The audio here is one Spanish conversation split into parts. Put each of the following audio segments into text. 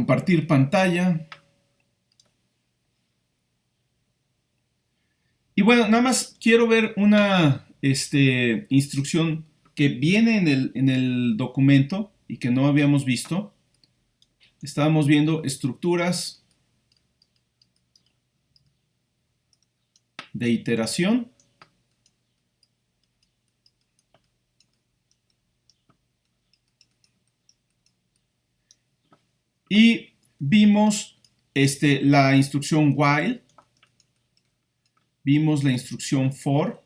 Compartir pantalla. Y bueno, nada más quiero ver una instrucción que viene en el documento y que no habíamos visto. Estábamos viendo estructuras de iteración. Y vimos la instrucción while. Vimos la instrucción for.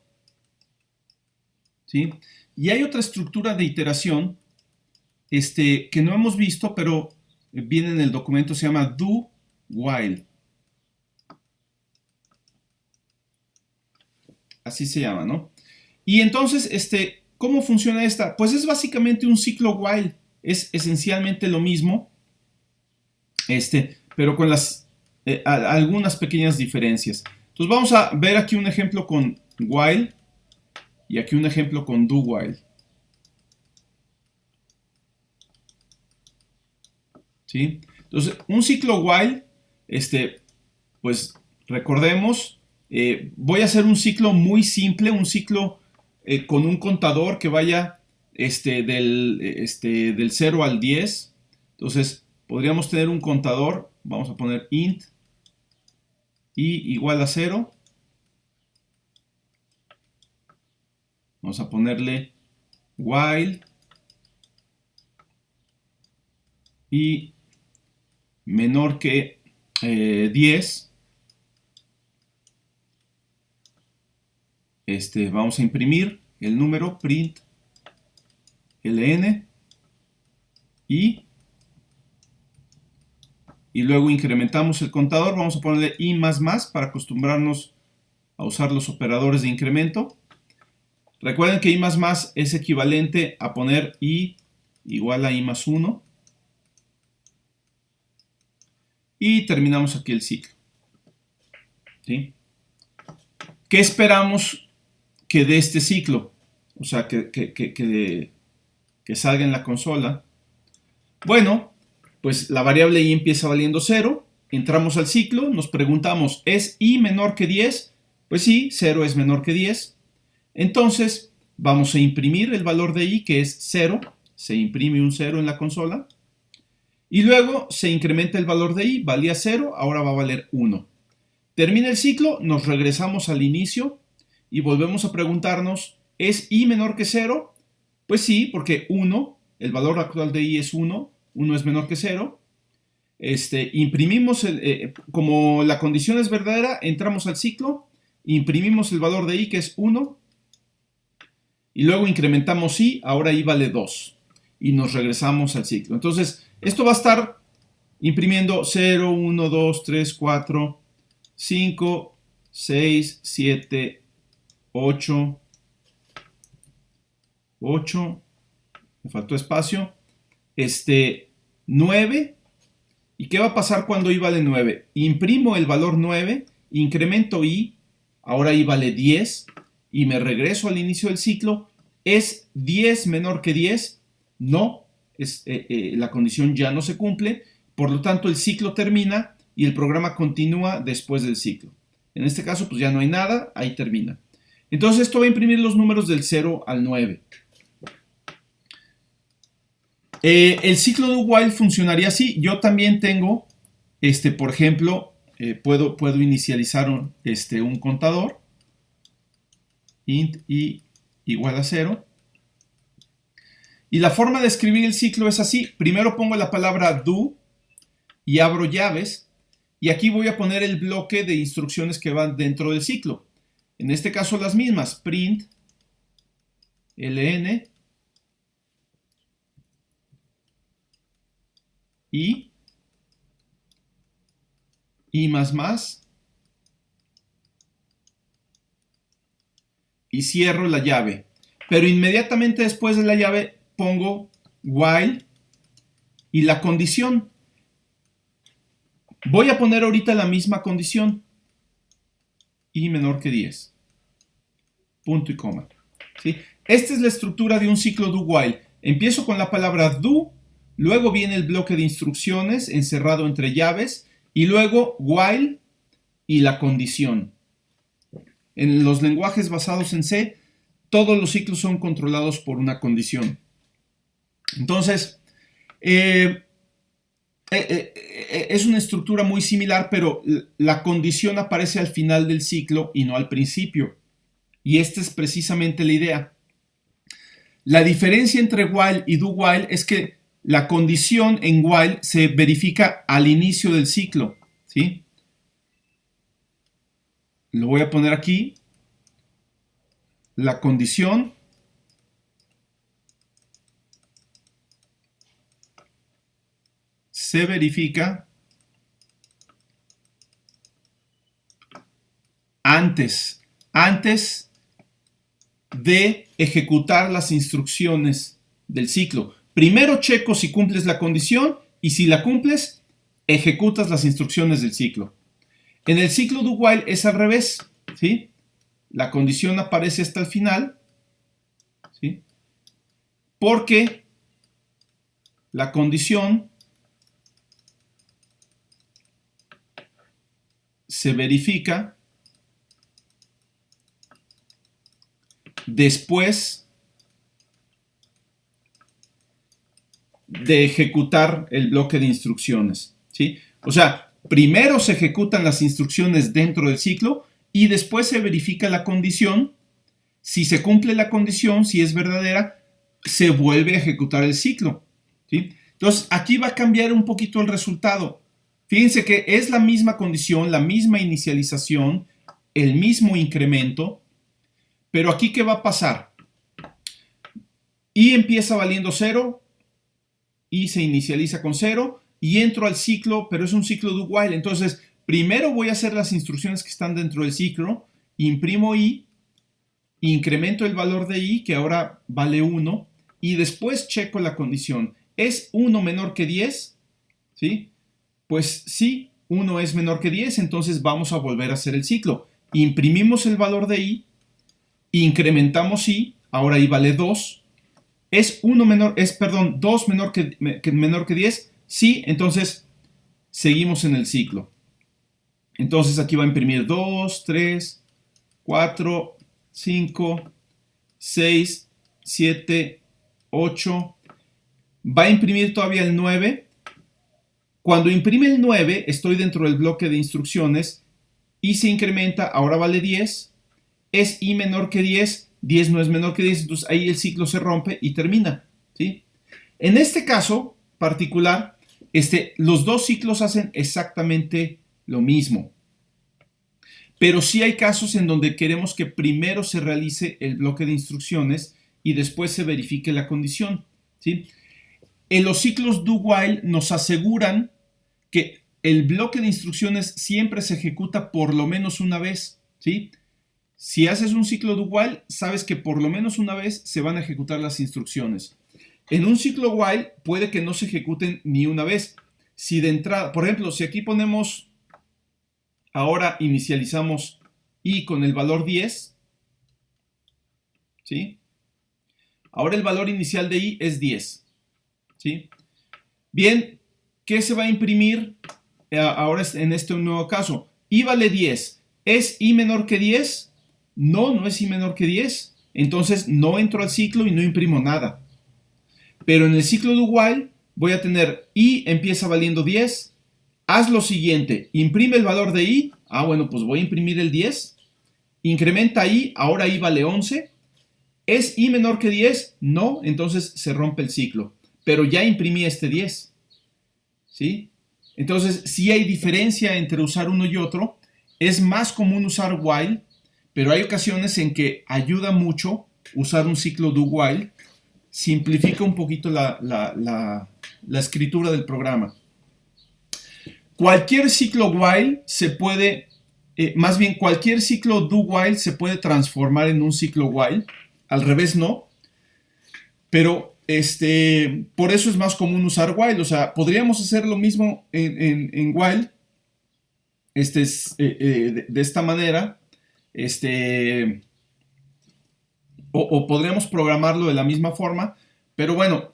¿Sí? Y hay otra estructura de iteración que no hemos visto, pero viene en el documento, se llama do while. Así se llama, ¿no? Y entonces, ¿cómo funciona esta? Pues es básicamente un ciclo while. Es esencialmente lo mismo, pero con algunas pequeñas diferencias. Entonces vamos a ver aquí un ejemplo con while y aquí un ejemplo con do while. ¿Sí? Entonces, un ciclo while, pues recordemos, voy a hacer un ciclo muy simple, un ciclo con un contador que vaya del 0 al 10. Entonces, podríamos tener un contador, vamos a poner int i igual a 0. Vamos a ponerle while y menor que 10. Vamos a imprimir el número print ln y luego incrementamos el contador. Vamos a ponerle i más para acostumbrarnos a usar los operadores de incremento. Recuerden que i más es equivalente a poner i igual a i más 1. Y terminamos aquí el ciclo. ¿Sí? ¿Qué esperamos que dé este ciclo? O sea, que salga en la consola. Bueno, pues la variable i empieza valiendo 0. Entramos al ciclo, nos preguntamos, ¿es i menor que 10? Pues sí, 0 es menor que 10. Entonces, vamos a imprimir el valor de i, que es 0. Se imprime un 0 en la consola. Y luego se incrementa el valor de i, valía 0, ahora va a valer 1. Termina el ciclo, nos regresamos al inicio y volvemos a preguntarnos, ¿es i menor que 0? Pues sí, porque 1, el valor actual de i es 1, 1 es menor que 0. Imprimimos, como la condición es verdadera, entramos al ciclo, imprimimos el valor de i, que es 1, y luego incrementamos i, ahora i vale 2, y nos regresamos al ciclo. Entonces, esto va a estar imprimiendo 0, 1, 2, 3, 4, 5, 6, 7, 8, me faltó espacio, 9. ¿Y qué va a pasar cuando i vale 9? Imprimo el valor 9, incremento i, ahora i vale 10, y me regreso al inicio del ciclo. ¿Es 10 menor que 10? No, la condición ya no se cumple, por lo tanto el ciclo termina y el programa continúa después del ciclo. En este caso pues ya no hay nada, ahí termina. Entonces esto va a imprimir los números del 0 al 9. El ciclo do while funcionaría así. Yo también tengo, por ejemplo, puedo inicializar un contador, int i igual a 0. Y la forma de escribir el ciclo es así. Primero pongo la palabra do y abro llaves. Y aquí voy a poner el bloque de instrucciones que van dentro del ciclo. En este caso las mismas. Print ln i más y cierro la llave. Pero inmediatamente después de la llave pongo while y la condición. Voy a poner ahorita la misma condición. I menor que 10. Punto y coma. ¿Sí? Esta es la estructura de un ciclo do while. Empiezo con la palabra do, luego viene el bloque de instrucciones encerrado entre llaves y luego while y la condición. En los lenguajes basados en C, todos los ciclos son controlados por una condición. Entonces, es una estructura muy similar, pero la condición aparece al final del ciclo y no al principio. Y esta es precisamente la idea. La diferencia entre while y do while es que la condición en while se verifica al inicio del ciclo, ¿sí? Lo voy a poner aquí. La condición se verifica antes de ejecutar las instrucciones del ciclo. Primero checo si cumples la condición y si la cumples, ejecutas las instrucciones del ciclo. En el ciclo do while es al revés, ¿sí? La condición aparece hasta el final, ¿sí? Porque la condición se verifica después de ejecutar el bloque de instrucciones, ¿sí? O sea, primero se ejecutan las instrucciones dentro del ciclo y después se verifica la condición. Si se cumple la condición, si es verdadera, se vuelve a ejecutar el ciclo, ¿sí? Entonces, aquí va a cambiar un poquito el resultado. Fíjense que es la misma condición, la misma inicialización, el mismo incremento, pero aquí ¿qué va a pasar? Y empieza valiendo 0, y se inicializa con 0, y entro al ciclo, pero es un ciclo do while. Entonces, primero voy a hacer las instrucciones que están dentro del ciclo, imprimo i, incremento el valor de i, que ahora vale 1, y después checo la condición. ¿Es 1 menor que 10? ¿Sí? Pues sí, 1 es menor que 10, entonces vamos a volver a hacer el ciclo. Imprimimos el valor de i, incrementamos i, ahora i vale 2. ¿Es 2 menor que 10? Sí, entonces seguimos en el ciclo. Entonces aquí va a imprimir 2, 3, 4, 5, 6, 7, 8. Va a imprimir todavía el 9. Cuando imprime el 9, estoy dentro del bloque de instrucciones y se incrementa, ahora vale 10. Es i menor que 10, 10 no es menor que 10, entonces ahí el ciclo se rompe y termina, ¿sí? En este caso particular, los dos ciclos hacen exactamente lo mismo. Pero sí hay casos en donde queremos que primero se realice el bloque de instrucciones y después se verifique la condición, ¿sí? En los ciclos do while nos aseguran que el bloque de instrucciones siempre se ejecuta por lo menos una vez, ¿sí? Si haces un ciclo do while, sabes que por lo menos una vez se van a ejecutar las instrucciones. En un ciclo while puede que no se ejecuten ni una vez. Si de entrada, por ejemplo, si aquí ponemos, ahora inicializamos i con el valor 10, ¿sí? Ahora el valor inicial de i es 10, ¿sí? Bien, ¿qué se va a imprimir ahora en este nuevo caso? I vale 10. ¿Es i menor que 10? No, no es i menor que 10. Entonces no entro al ciclo y no imprimo nada. Pero en el ciclo do while voy a tener i empieza valiendo 10. Haz lo siguiente, imprime el valor de i. Bueno, pues voy a imprimir el 10. Incrementa i, ahora i vale 11. ¿Es i menor que 10? No, entonces se rompe el ciclo. Pero ya imprimí este 10. ¿Sí? Entonces, sí hay diferencia entre usar uno y otro. Es más común usar while, pero hay ocasiones en que ayuda mucho usar un ciclo do while. Simplifica un poquito la escritura del programa. Cualquier ciclo while se puede, más bien cualquier ciclo do while se puede transformar en un ciclo while. Al revés no. Pero por eso es más común usar while. O sea, podríamos hacer lo mismo en while. De esta manera. O podríamos programarlo de la misma forma. Pero bueno,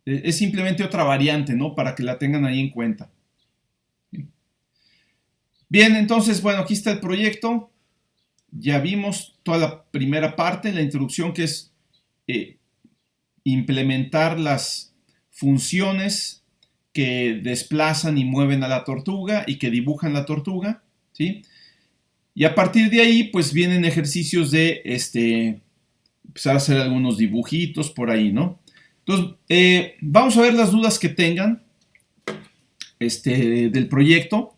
Es simplemente otra variante, ¿no? Para que la tengan ahí en cuenta. Bien, entonces, bueno, aquí está el proyecto. Ya vimos toda la primera parte, la introducción, que es implementar las funciones que desplazan y mueven a la tortuga y que dibujan la tortuga, ¿sí? Y a partir de ahí, pues vienen ejercicios de empezar a hacer algunos dibujitos por ahí, ¿no? Entonces, vamos a ver las dudas que tengan del proyecto.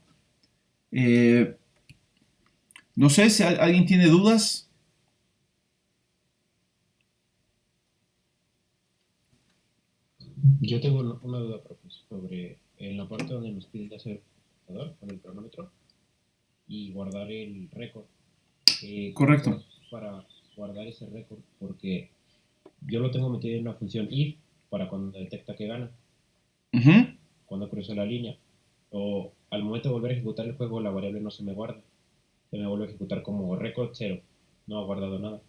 No sé si alguien tiene dudas. Yo tengo una duda, profesor, sobre en la parte donde nos pide hacer con el cronómetro y guardar el récord. ¿Cómo Correcto. hacemos para guardar ese récord? Porque yo lo tengo metido en una función if para cuando detecta que gana, cuando cruza la línea. O al momento de volver a ejecutar el juego, la variable no se me guarda. Se me vuelve a ejecutar como récord 0. No ha guardado nada.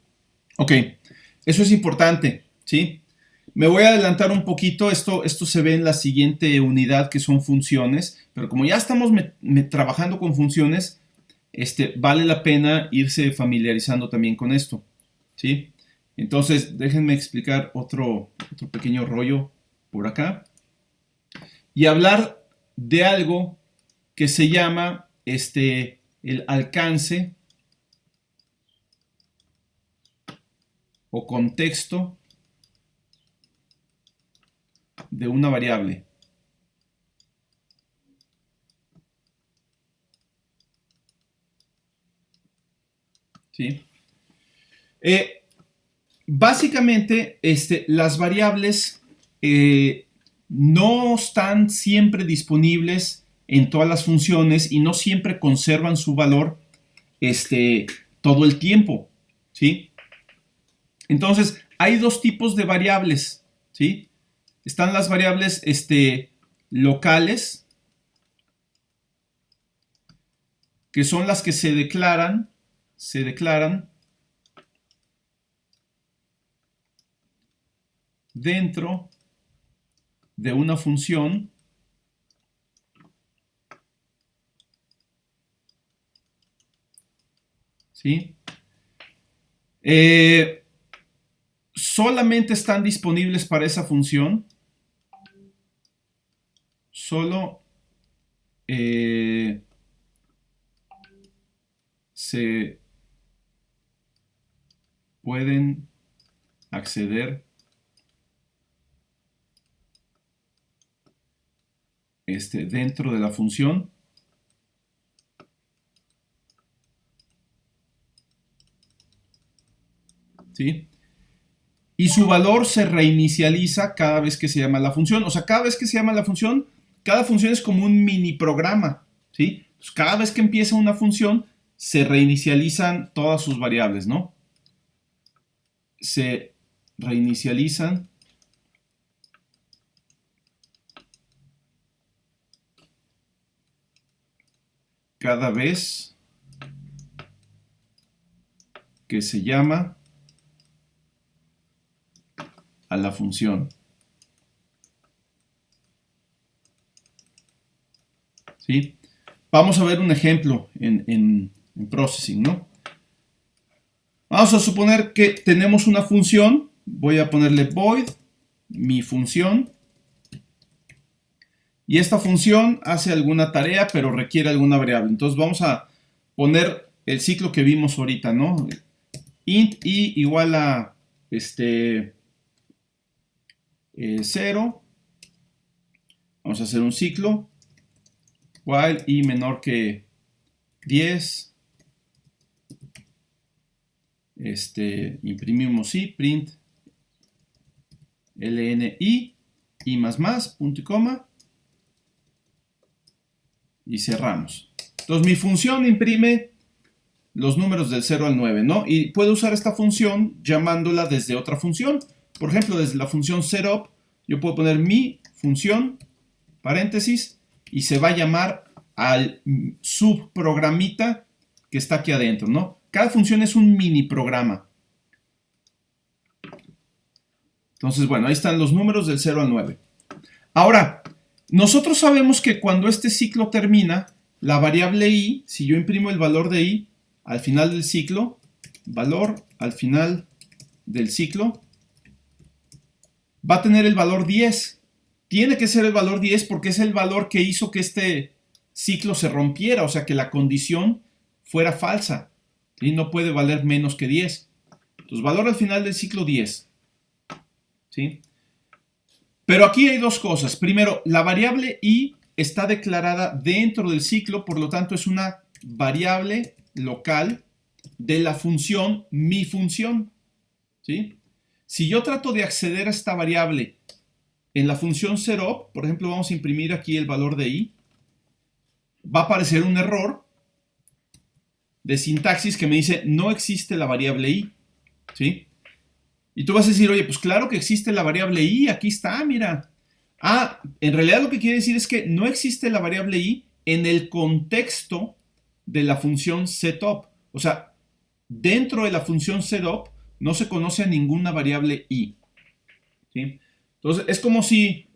Ok, eso es importante, ¿sí? Me voy a adelantar un poquito, esto se ve en la siguiente unidad que son funciones, pero como ya estamos trabajando con funciones, vale la pena irse familiarizando también con esto, ¿sí? Entonces, déjenme explicar otro pequeño rollo por acá y hablar de algo que se llama el alcance o contexto de una variable. ¿Sí? Básicamente, las variables no están siempre disponibles en todas las funciones y no siempre conservan su valor todo el tiempo, ¿sí? Entonces, hay dos tipos de variables, ¿sí? Están las variables locales, que son las que se declaran dentro de una función ¿sí? Solamente están disponibles para esa función solo se pueden acceder dentro de la función. ¿Sí? Y su valor se reinicializa cada vez que se llama la función. O sea, cada vez que se llama la función, cada función es como un mini programa. ¿Sí? Pues cada vez que empieza una función, se reinicializan todas sus variables, ¿no? Se reinicializan cada vez que se llama a la función. ¿Sí? Vamos a ver un ejemplo en processing, ¿no? Vamos a suponer que tenemos una función, voy a ponerle void, mi función, y esta función hace alguna tarea, pero requiere alguna variable. Entonces vamos a poner el ciclo que vimos ahorita, ¿no? Int i igual a 0. Vamos a hacer un ciclo. While i menor que 10. Imprimimos i, print ln i más más, punto y coma. Y cerramos. Entonces mi función imprime los números del 0 al 9, ¿no? Y puedo usar esta función llamándola desde otra función. Por ejemplo, desde la función setup, yo puedo poner mi función, paréntesis, y se va a llamar al subprogramita que está aquí adentro, ¿no? Cada función es un mini programa. Entonces, bueno, ahí están los números del 0 al 9. Ahora, nosotros sabemos que cuando este ciclo termina, la variable i, si yo imprimo el valor de i al final del ciclo, valor al final del ciclo, va a tener el valor 10. Tiene que ser el valor 10 porque es el valor que hizo que este ciclo se rompiera, o sea, que la condición fuera falsa. ¿Sí? No puede valer menos que 10. Entonces, valor al final del ciclo 10. ¿Sí? Pero aquí hay dos cosas. Primero, la variable i está declarada dentro del ciclo, por lo tanto es una variable local de la función mi función. ¿Sí? Si yo trato de acceder a esta variable en la función setup, por ejemplo, vamos a imprimir aquí el valor de i, va a aparecer un error de sintaxis que me dice no existe la variable i. ¿Sí? Y tú vas a decir, oye, pues claro que existe la variable i, aquí está, mira. Ah, en realidad lo que quiere decir es que no existe la variable i en el contexto de la función setup. O sea, dentro de la función setup no se conoce a ninguna variable i. ¿Sí? Entonces, es como si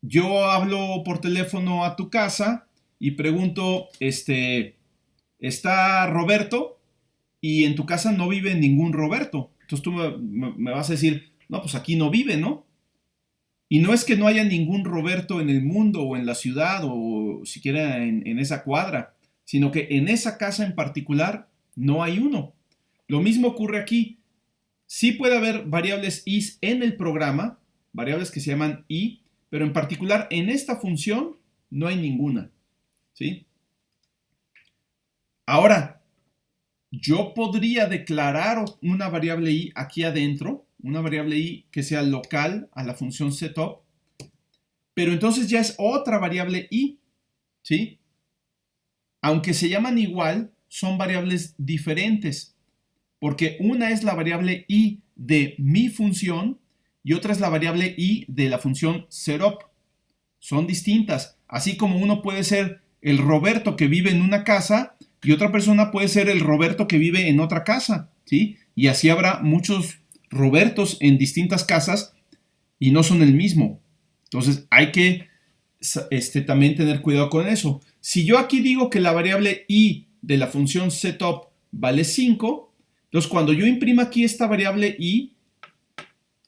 yo hablo por teléfono a tu casa y pregunto, ¿está Roberto? Y en tu casa no vive ningún Roberto. Entonces tú me vas a decir, no, pues aquí no vive, ¿no? Y no es que no haya ningún Roberto en el mundo o en la ciudad o siquiera en esa cuadra, sino que en esa casa en particular no hay uno. Lo mismo ocurre aquí. Sí puede haber variables is en el programa, variables que se llaman i, pero en particular en esta función no hay ninguna. ¿Sí? Ahora, yo podría declarar una variable i aquí adentro, una variable i que sea local a la función setup, pero entonces ya es otra variable i, ¿sí? Aunque se llaman igual, son variables diferentes, porque una es la variable i de mi función y otra es la variable i de la función setup. Son distintas, así como uno puede ser el Roberto que vive en una casa y otra persona puede ser el Roberto que vive en otra casa, ¿sí? Y así habrá muchos Robertos en distintas casas y no son el mismo. Entonces hay que también tener cuidado con eso. Si yo aquí digo que la variable i de la función setup vale 5, entonces cuando yo imprima aquí esta variable i,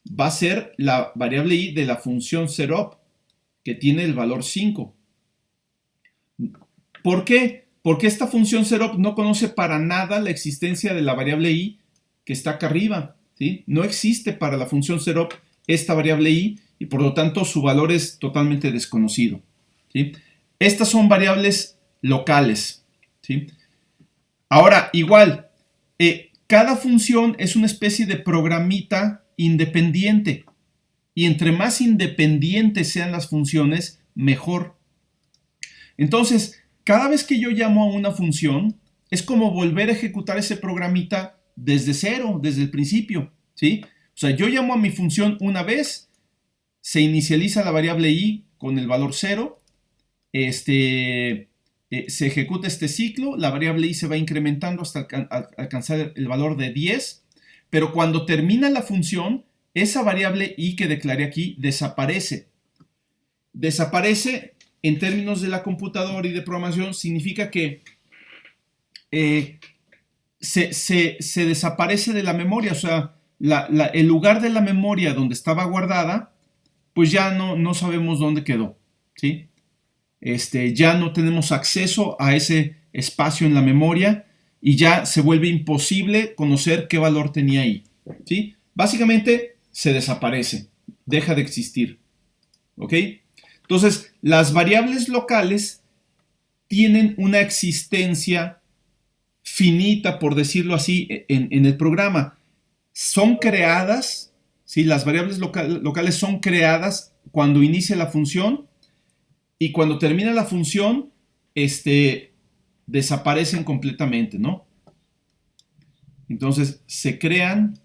va a ser la variable i de la función setup, que tiene el valor 5. ¿Por qué? Porque esta función setup no conoce para nada la existencia de la variable i que está acá arriba. ¿Sí? No existe para la función setup esta variable i y por lo tanto su valor es totalmente desconocido. ¿Sí? Estas son variables locales. ¿Sí? Ahora, igual, cada función es una especie de programita independiente y entre más independientes sean las funciones, mejor. Entonces, cada vez que yo llamo a una función, es como volver a ejecutar ese programita desde cero, desde el principio, ¿sí? O sea, yo llamo a mi función una vez, se inicializa la variable i con el valor 0, se ejecuta este ciclo, la variable i se va incrementando hasta alcanzar el valor de 10, pero cuando termina la función, esa variable i que declaré aquí desaparece. Desaparece en términos de la computadora y de programación significa que se desaparece de la memoria, o sea, el lugar de la memoria donde estaba guardada, pues ya no sabemos dónde quedó, ¿sí? Ya no tenemos acceso a ese espacio en la memoria y ya se vuelve imposible conocer qué valor tenía ahí, ¿sí? Básicamente se desaparece, deja de existir, ¿ok? Entonces, las variables locales tienen una existencia finita, por decirlo así, en el programa. Son creadas, ¿sí? Las variables locales son creadas cuando inicia la función y cuando termina la función, desaparecen completamente, ¿no? Entonces, se crean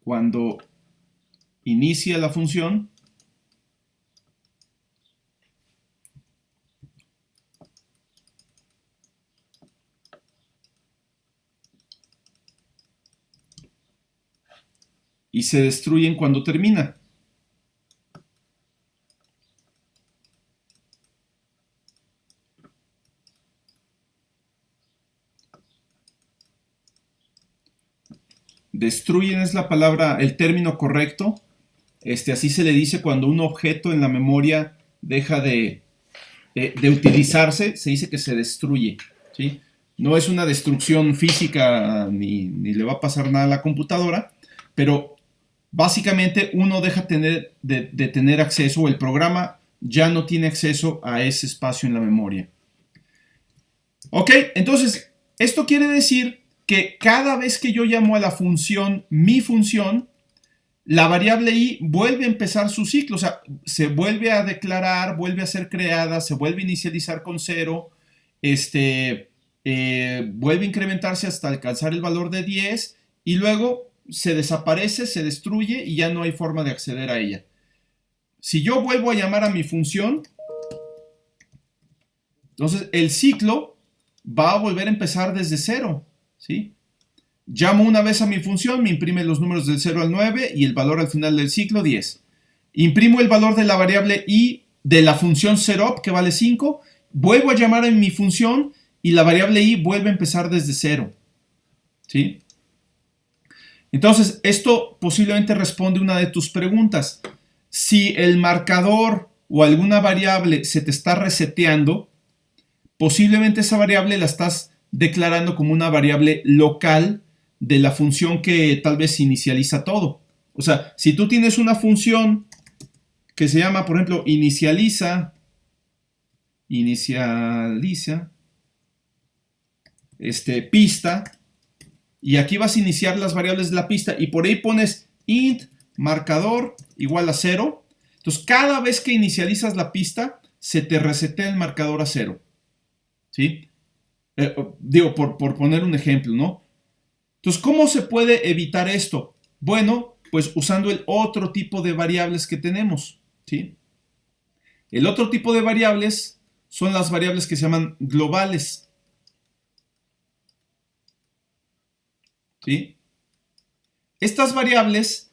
cuando inicia la función y y se destruyen cuando termina. Destruyen es la palabra, el término correcto. Así se le dice cuando un objeto en la memoria deja de utilizarse, se dice que se destruye, ¿sí? No es una destrucción física ni le va a pasar nada a la computadora, pero básicamente uno deja de tener acceso, o el programa ya no tiene acceso a ese espacio en la memoria. Ok, entonces esto quiere decir que cada vez que yo llamo a la función mi función, la variable i vuelve a empezar su ciclo, o sea, se vuelve a declarar, vuelve a ser creada, se vuelve a inicializar con 0, vuelve a incrementarse hasta alcanzar el valor de 10 y luego se desaparece, se destruye y ya no hay forma de acceder a ella. Si yo vuelvo a llamar a mi función, entonces el ciclo va a volver a empezar desde 0, ¿sí? Llamo una vez a mi función, me imprime los números del 0 al 9 y el valor al final del ciclo 10. Imprimo el valor de la variable i de la función setup que vale 5, vuelvo a llamar a mi función y la variable i vuelve a empezar desde 0, ¿sí? Entonces, esto posiblemente responde una de tus preguntas. Si el marcador o alguna variable se te está reseteando, posiblemente esa variable la estás declarando como una variable local de la función que tal vez inicializa todo. O sea, si tú tienes una función que se llama, por ejemplo, inicializa, pista, y aquí vas a iniciar las variables de la pista y por ahí pones int marcador igual a 0. Entonces, cada vez que inicializas la pista, se te resetea el marcador a 0. ¿Sí? Digo, por poner un ejemplo, ¿no? Entonces, ¿cómo se puede evitar esto? Bueno, pues usando el otro tipo de variables que tenemos, ¿sí? El otro tipo de variables son las variables que se llaman globales, ¿sí? Estas variables,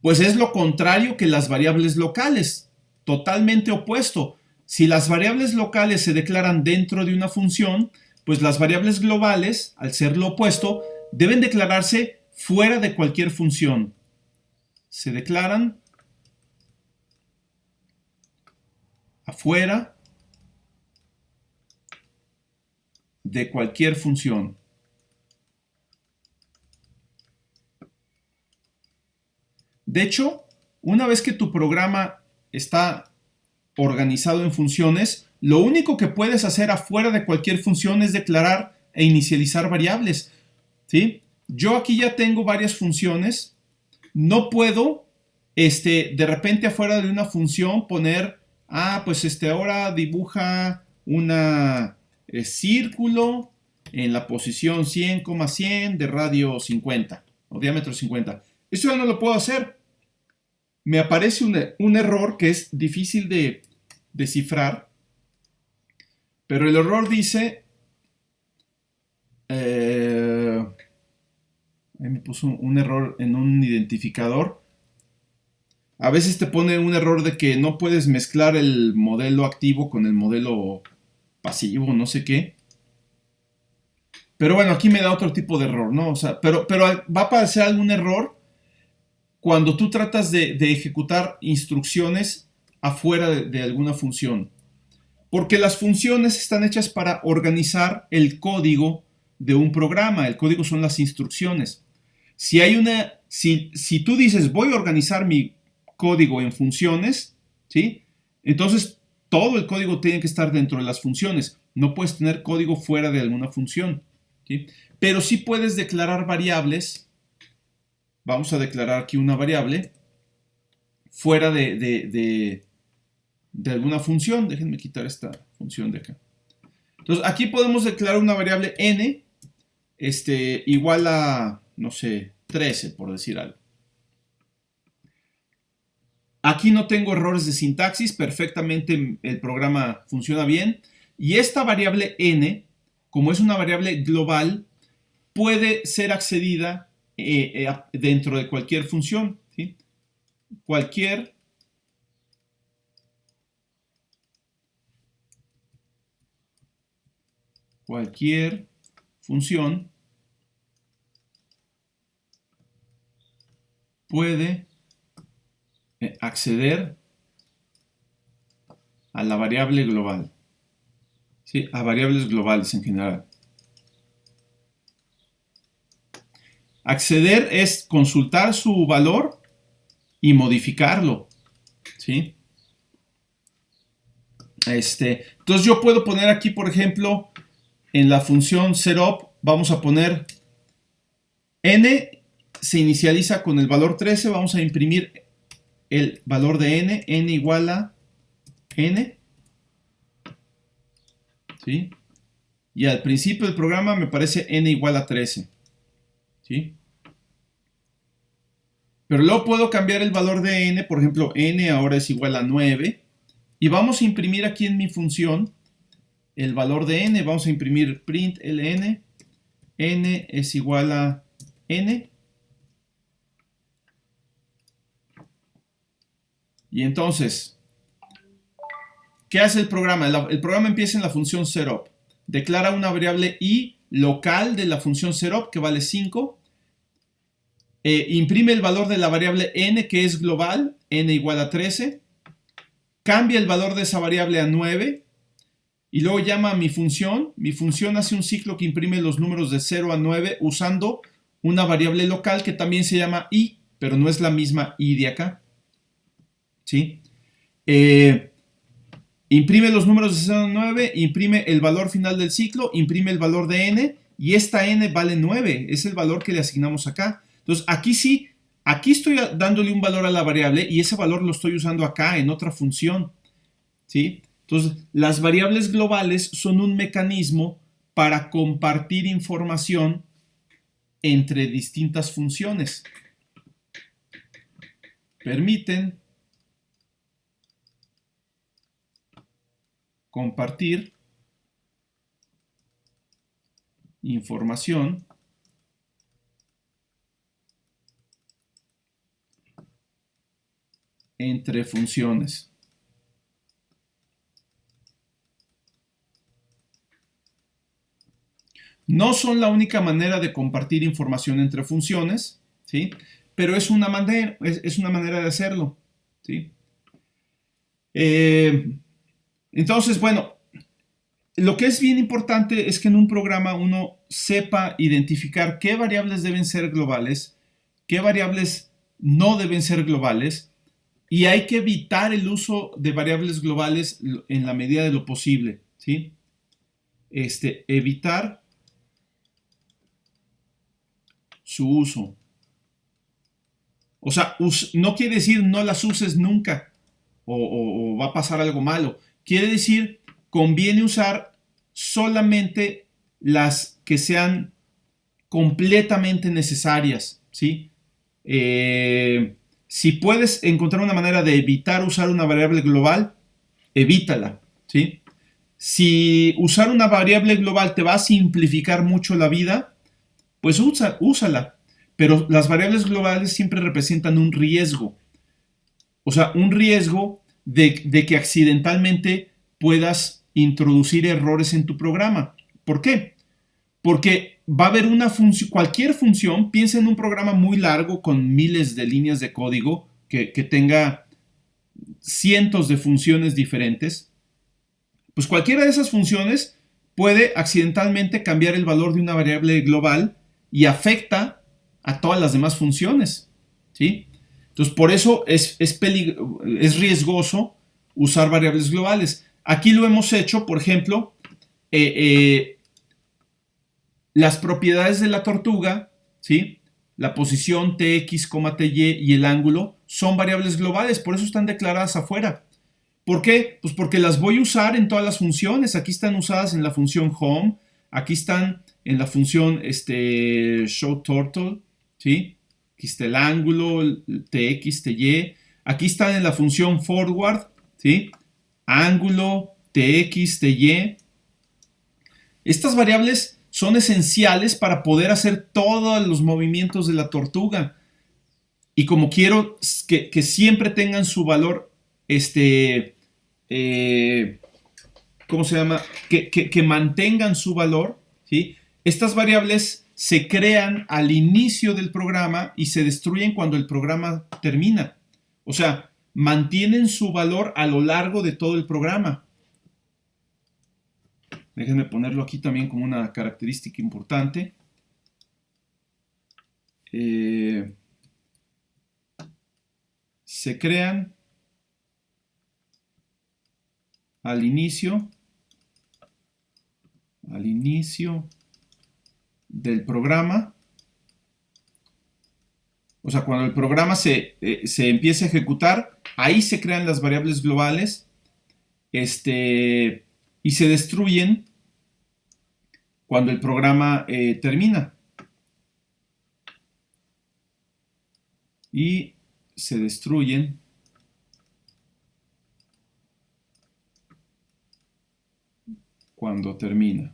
pues es lo contrario que las variables locales, totalmente opuesto. Si las variables locales se declaran dentro de una función, pues las variables globales, al ser lo opuesto, deben declararse fuera de cualquier función. Se declaran afuera de cualquier función. De hecho, una vez que tu programa está organizado en funciones, lo único que puedes hacer afuera de cualquier función es declarar e inicializar variables, ¿sí? Yo aquí ya tengo varias funciones. No puedo, de repente afuera de una función poner, pues ahora dibuja una círculo en la posición 100,100 de radio 50 o diámetro 50. Esto ya no lo puedo hacer. Me aparece un error que es difícil de descifrar, pero el error dice, ahí me puso un error en un identificador. A veces te pone un error de que no puedes mezclar el modelo activo con el modelo pasivo, no sé qué. Pero bueno, aquí me da otro tipo de error, ¿no? O sea, pero va a aparecer algún error cuando tú tratas de ejecutar instrucciones afuera de alguna función. Porque las funciones están hechas para organizar el código de un programa. El código son las instrucciones. Si tú dices, voy a organizar mi código en funciones, ¿sí? Entonces, todo el código tiene que estar dentro de las funciones. No puedes tener código fuera de alguna función, ¿sí? Pero sí puedes declarar variables. Vamos a declarar aquí una variable fuera de alguna función. Déjenme quitar esta función de acá. Entonces, aquí podemos declarar una variable n igual a, no sé, 13, por decir algo. Aquí no tengo errores de sintaxis, perfectamente el programa funciona bien. Y esta variable n, como es una variable global, puede ser accedida dentro de cualquier función, ¿sí? Cualquier función puede acceder a la variable global, ¿sí? A variables globales en general. Acceder es consultar su valor y modificarlo, ¿sí? Entonces yo puedo poner aquí, por ejemplo, en la función setup, vamos a poner n se inicializa con el valor 13, vamos a imprimir el valor de n igual a n, ¿sí? Y al principio del programa me parece n igual a 13, ¿sí? Pero luego puedo cambiar el valor de n, por ejemplo, n ahora es igual a 9, y vamos a imprimir aquí en mi función el valor de n, vamos a imprimir print ln, n es igual a n, y entonces, ¿qué hace el programa? El programa empieza en la función setup, declara una variable i local de la función setup que vale 5, imprime el valor de la variable n que es global, n igual a 13, cambia el valor de esa variable a 9 y luego llama a mi función hace un ciclo que imprime los números de 0 a 9 usando una variable local que también se llama i, pero no es la misma i de acá, ¿sí? Imprime los números de 0 a 9, imprime el valor final del ciclo, imprime el valor de n, y esta n vale 9, es el valor que le asignamos acá. Entonces aquí sí, aquí estoy dándole un valor a la variable y ese valor lo estoy usando acá en otra función, ¿sí? Entonces las variables globales son un mecanismo para compartir información entre distintas funciones. Permiten compartir información entre funciones. No son la única manera de compartir información entre funciones, ¿sí? Pero es una manera de hacerlo, ¿sí? Entonces, bueno, lo que es bien importante es que en un programa uno sepa identificar qué variables deben ser globales, qué variables no deben ser globales, y hay que evitar el uso de variables globales en la medida de lo posible, ¿sí? Evitar su uso. O sea, no quiere decir no las uses nunca o va a pasar algo malo. Quiere decir, conviene usar solamente las que sean completamente necesarias, ¿sí? Si puedes encontrar una manera de evitar usar una variable global, evítala, ¿sí? Si usar una variable global te va a simplificar mucho la vida, pues úsala. Pero las variables globales siempre representan un riesgo. O sea, un riesgo de que accidentalmente puedas introducir errores en tu programa. ¿Por qué? Porque va a haber una función, cualquier función, piensa en un programa muy largo con miles de líneas de código que tenga cientos de funciones diferentes. Pues cualquiera de esas funciones puede accidentalmente cambiar el valor de una variable global y afecta a todas las demás funciones, ¿sí? Entonces, por eso es riesgoso usar variables globales. Aquí lo hemos hecho, por ejemplo, las propiedades de la tortuga, ¿sí? La posición tx, ty y el ángulo son variables globales, por eso están declaradas afuera. ¿Por qué? Pues porque las voy a usar en todas las funciones. Aquí están usadas en la función home, aquí están en la función showTurtle, ¿sí? Aquí está el ángulo, el tx, ty. Aquí están en la función forward, ¿sí? Ángulo, tx, ty. Estas variables son esenciales para poder hacer todos los movimientos de la tortuga. Y como quiero que siempre tengan su valor, ¿cómo se llama? Que mantengan su valor, ¿sí? Estas variables se crean al inicio del programa y se destruyen cuando el programa termina. O sea, mantienen su valor a lo largo de todo el programa. Déjenme ponerlo aquí también como una característica importante. Se crean al inicio del programa. O sea, cuando el programa se empieza a ejecutar, ahí se crean las variables globales y se destruyen cuando el programa termina. Y se destruyen cuando termina.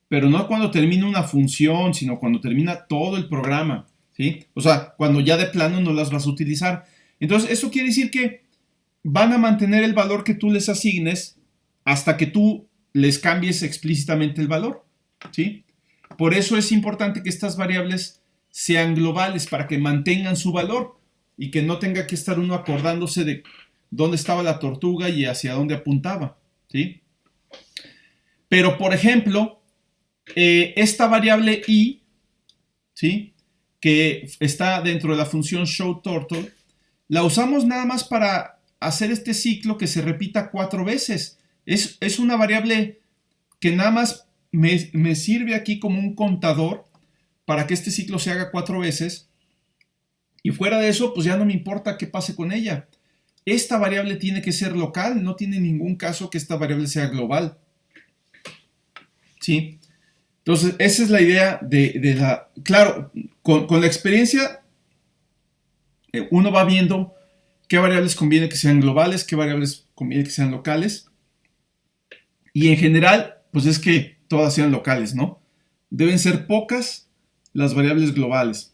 Pero no cuando termina una función, sino cuando termina todo el programa, ¿sí? O sea, cuando ya de plano no las vas a utilizar. Entonces, eso quiere decir que van a mantener el valor que tú les asignes hasta que tú les cambies explícitamente el valor, ¿sí? Por eso es importante que estas variables sean globales, para que mantengan su valor y que no tenga que estar uno acordándose de dónde estaba la tortuga y hacia dónde apuntaba, ¿sí? Pero, por ejemplo, esta variable i, ¿sí?, que está dentro de la función showTurtle, la usamos nada más para hacer este ciclo que se repita 4 veces. Es una variable que nada más me sirve aquí como un contador para que este ciclo se haga 4 veces. Y fuera de eso, pues ya no me importa qué pase con ella. Esta variable tiene que ser local, no tiene ningún caso que esta variable sea global. ¿Sí? Entonces, esa es la idea de la... Claro, con la experiencia, uno va viendo qué variables conviene que sean globales, qué variables conviene que sean locales. Y en general, pues es que todas sean locales, ¿no? Deben ser pocas las variables globales.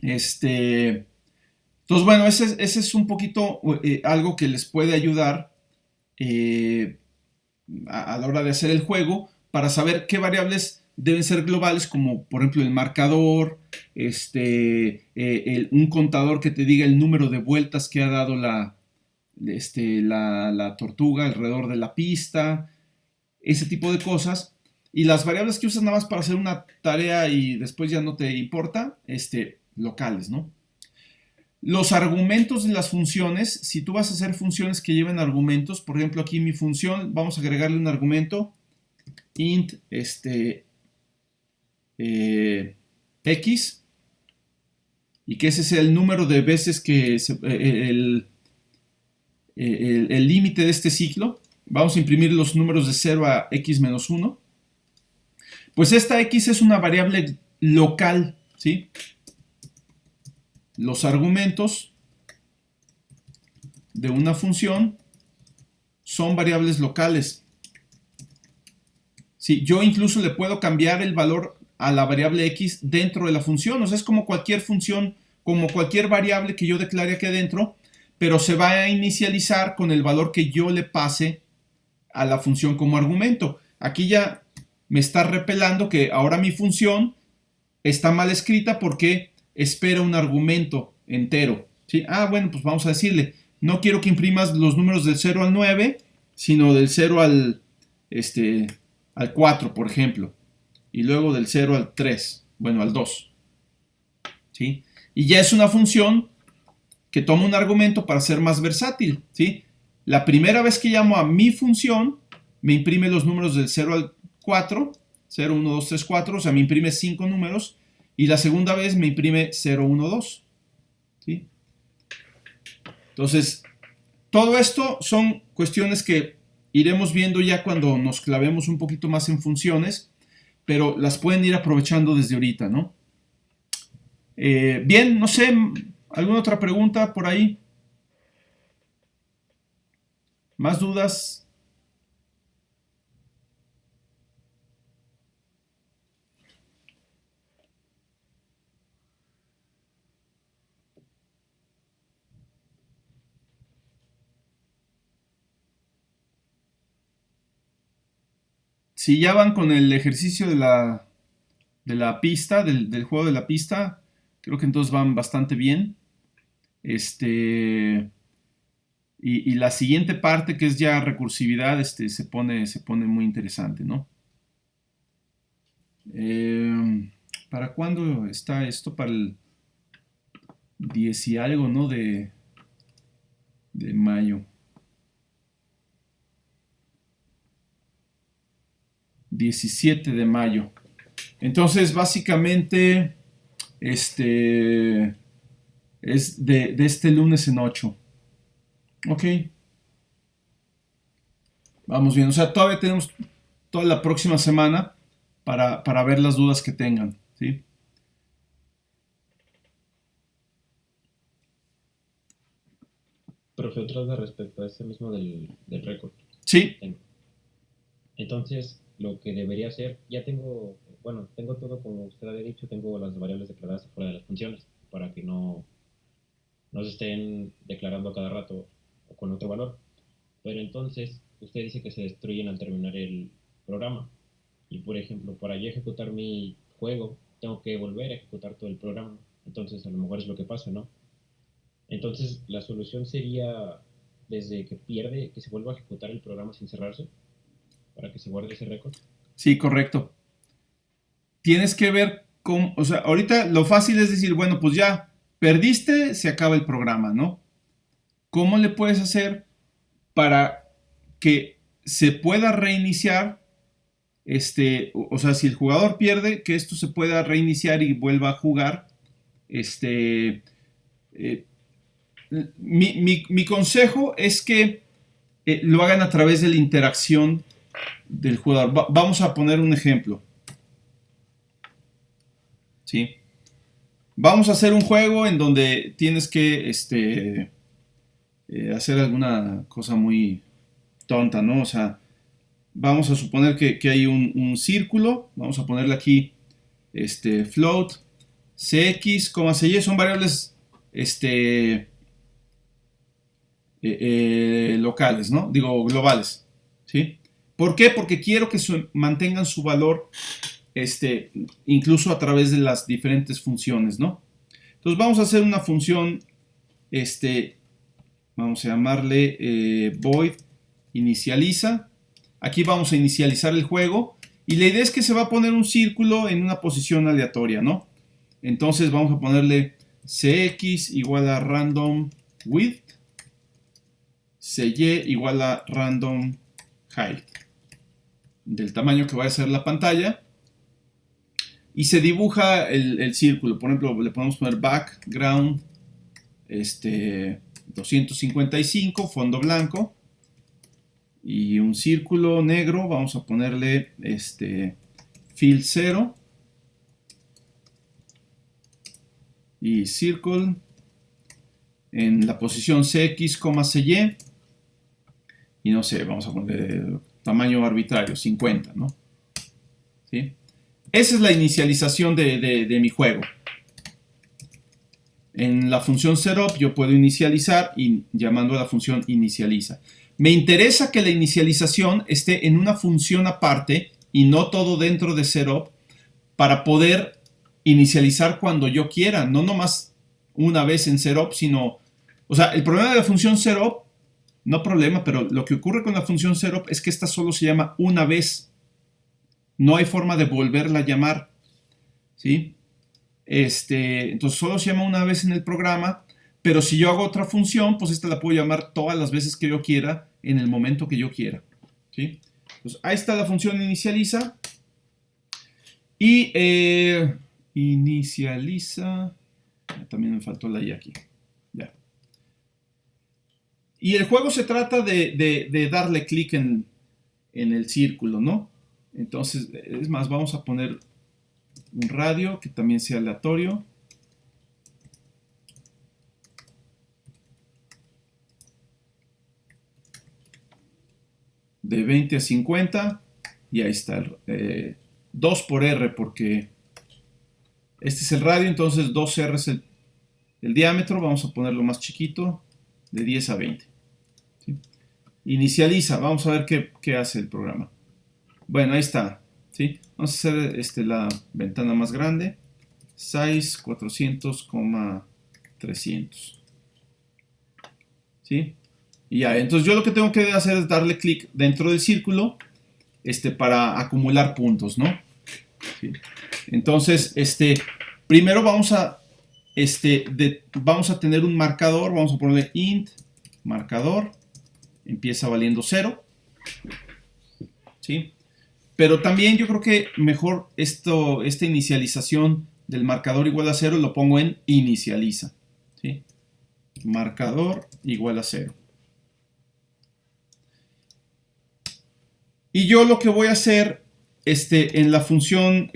Entonces, bueno, ese es un poquito algo que les puede ayudar a la hora de hacer el juego, para saber qué variables deben ser globales, como por ejemplo el marcador, un contador que te diga el número de vueltas que ha dado la tortuga alrededor de la pista, ese tipo de cosas. Y las variables que usas nada más para hacer una tarea y después ya no te importa, locales, ¿no? Los argumentos de las funciones, si tú vas a hacer funciones que lleven argumentos, por ejemplo aquí mi función, vamos a agregarle un argumento, int x, y que ese sea el número de veces que el límite de este ciclo. Vamos a imprimir los números de 0 a x menos 1. Pues esta x es una variable local, ¿sí? Los argumentos de una función son variables locales. Sí, yo incluso le puedo cambiar el valor a la variable x dentro de la función. O sea, es como cualquier función, como cualquier variable que yo declare aquí adentro, pero se va a inicializar con el valor que yo le pase a la función como argumento. Aquí ya me está repelando que ahora mi función está mal escrita porque espera un argumento entero, ¿sí? Ah, bueno, pues vamos a decirle, no quiero que imprimas los números del 0 al 9, sino del 0 al 4, por ejemplo, y luego del 0 al 3, bueno, al 2, ¿sí? Y ya es una función que toma un argumento para ser más versátil, ¿sí? La primera vez que llamo a mi función, me imprime los números del 0 al 4, 0, 1, 2, 3, 4, o sea, me imprime 5 números, y la segunda vez me imprime 0, 1, 2, ¿sí? Entonces, todo esto son cuestiones que iremos viendo ya cuando nos clavemos un poquito más en funciones, pero las pueden ir aprovechando desde ahorita, ¿no? Bien, no sé, ¿alguna otra pregunta por ahí? ¿Más dudas? si ya van con el ejercicio de la pista, del juego de la pista, creo que entonces van bastante bien. Y la siguiente parte, que es ya recursividad, se pone muy interesante, ¿no? ¿Para cuándo está esto? Para el 10 y algo, ¿no? De mayo. 17 de mayo. Entonces, básicamente, es de este lunes en 8. Ok. Vamos bien. O sea, todavía tenemos toda la próxima semana para ver las dudas que tengan, ¿sí? Profe, otra duda respecto a este mismo del récord. Sí. Entonces, lo que debería hacer, ya tengo, bueno, tengo todo como usted había dicho, tengo las variables declaradas fuera de las funciones para que no se estén declarando a cada rato o con otro valor. Pero entonces, usted dice que se destruyen al terminar el programa. Y por ejemplo, para yo ejecutar mi juego, tengo que volver a ejecutar todo el programa. Entonces, a lo mejor es lo que pasa, ¿no? Entonces, la solución sería, desde que pierde, que se vuelva a ejecutar el programa sin cerrarse, para que se guarde ese récord. Sí, correcto. Tienes que ver cómo, o sea, ahorita lo fácil es decir, bueno, pues ya, perdiste, se acaba el programa, ¿no? ¿Cómo le puedes hacer para que se pueda reiniciar? O sea, si el jugador pierde, que esto se pueda reiniciar y vuelva a jugar. Mi consejo es que lo hagan a través de la interacción del jugador. Vamos a poner un ejemplo. ¿Sí? Vamos a hacer un juego en donde tienes que hacer alguna cosa muy tonta, ¿no? O sea, vamos a suponer que hay un círculo. Vamos a ponerle aquí float, cx, cy, son variables locales, ¿no? Digo, globales, ¿sí? ¿Por qué? Porque quiero que mantengan su valor incluso a través de las diferentes funciones, ¿no? Entonces vamos a hacer una función, vamos a llamarle void inicializa. Aquí vamos a inicializar el juego y la idea es que se va a poner un círculo en una posición aleatoria, ¿no? Entonces vamos a ponerle cx igual a random width, cy igual a random height, del tamaño que va a ser la pantalla. Y se dibuja el círculo. Por ejemplo, le podemos poner background 255, fondo blanco. Y un círculo negro, vamos a ponerle fill 0. Y circle en la posición cx, cy. Y no sé, vamos a poner tamaño arbitrario, 50, ¿no? ¿Sí? Esa es la inicialización de mi juego. En la función setup yo puedo inicializar y llamando a la función inicializa. Me interesa que la inicialización esté en una función aparte y no todo dentro de setup para poder inicializar cuando yo quiera, no nomás una vez en setup, sino, o sea, el problema de la función setup, no problema, pero lo que ocurre con la función setup es que esta solo se llama una vez. No hay forma de volverla a llamar, ¿sí? Entonces solo se llama una vez en el programa, pero si yo hago otra función, pues esta la puedo llamar todas las veces que yo quiera, en el momento que yo quiera, ¿sí? Entonces ahí está la función inicializa. Y inicializa, también me faltó la i aquí, ya. Y el juego se trata de darle clic en el círculo, ¿no? Entonces, es más, vamos a poner un radio que también sea aleatorio. De 20 a 50. Y ahí está. 2 por R porque este es el radio, entonces 2R es el diámetro. Vamos a ponerlo más chiquito, de 10 a 20. ¿Sí? Inicializa. Vamos a ver qué hace el programa. Bueno, ahí está. ¿Sí? Vamos a hacer la ventana más grande. Size 400,300. ¿Sí? Y ya, entonces yo lo que tengo que hacer es darle clic dentro del círculo para acumular puntos, ¿no? ¿Sí? Entonces, primero vamos a tener un marcador, vamos a ponerle int marcador, empieza valiendo 0, ¿sí? Pero también yo creo que mejor esta inicialización del marcador igual a 0 lo pongo en inicializa, ¿sí? Marcador igual a 0. Y yo lo que voy a hacer en la función,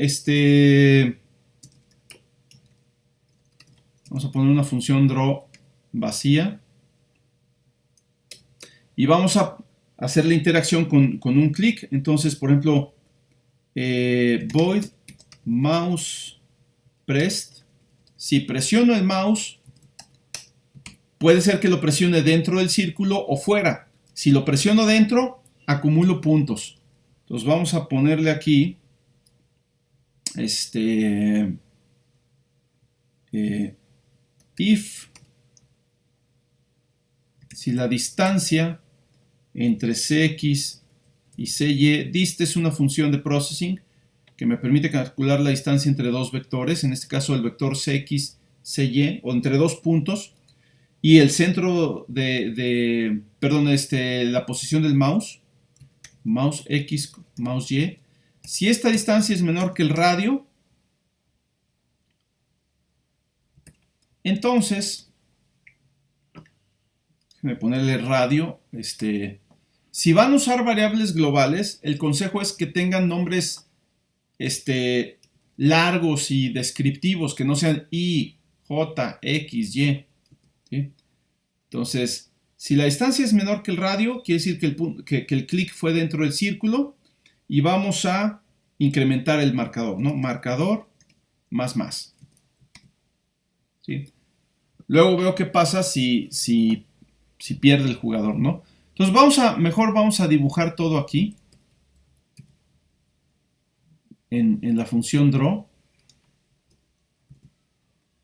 vamos a poner una función draw vacía. Y vamos a hacer la interacción con un clic. Entonces, por ejemplo, void mouse pressed. Si presiono el mouse, puede ser que lo presione dentro del círculo o fuera. Si lo presiono dentro, acumulo puntos. Entonces vamos a ponerle aquí if si la distancia entre Cx y Cy, dist es una función de processing que me permite calcular la distancia entre dos vectores, en este caso el vector Cx, Cy, o entre dos puntos, y el centro la posición del mouse X, mouse Y. Si esta distancia es menor que el radio, entonces, déjenme ponerle radio, si van a usar variables globales, el consejo es que tengan nombres largos y descriptivos, que no sean I, J, X, Y. ¿Sí? Entonces, si la distancia es menor que el radio, quiere decir que el clic fue dentro del círculo y vamos a incrementar el marcador, ¿no? Marcador más. ¿Sí? Luego veo qué pasa si pierde el jugador, ¿no? Entonces mejor vamos a dibujar todo aquí en la función draw.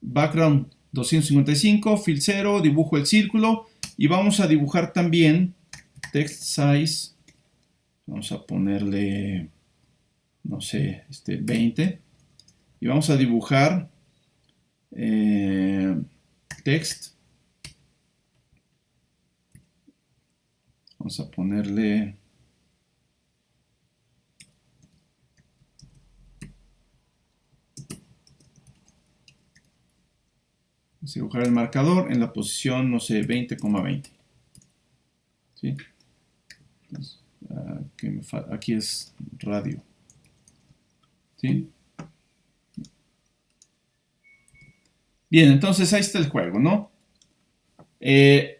Background 255, fill 0, dibujo el círculo y vamos a dibujar también text size. Vamos a ponerle, no sé, 20 y vamos a dibujar text. Vamos a ponerle vamos a dibujar el marcador en la posición, no sé, 20,20. ¿Sí? Entonces, aquí es radio. ¿Sí? Bien, entonces ahí está el juego, ¿no? El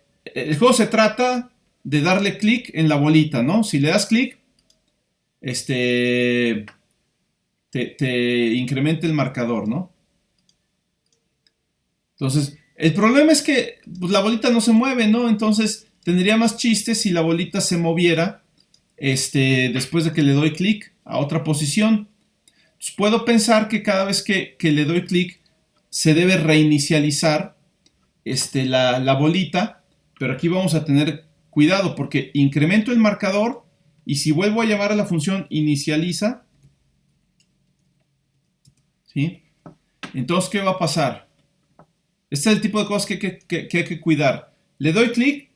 juego se trata de darle clic en la bolita, ¿no? Si le das clic, te incrementa el marcador, ¿no? Entonces, el problema es que pues, la bolita no se mueve, ¿no? Entonces, tendría más chiste si la bolita se moviera después de que le doy clic a otra posición. Entonces, puedo pensar que cada vez que le doy clic, se debe reinicializar la bolita, pero aquí vamos a tener cuidado porque incremento el marcador y si vuelvo a llamar a la función inicializa, ¿sí? Entonces, ¿qué va a pasar? Este es el tipo de cosas que hay que cuidar. Le doy clic,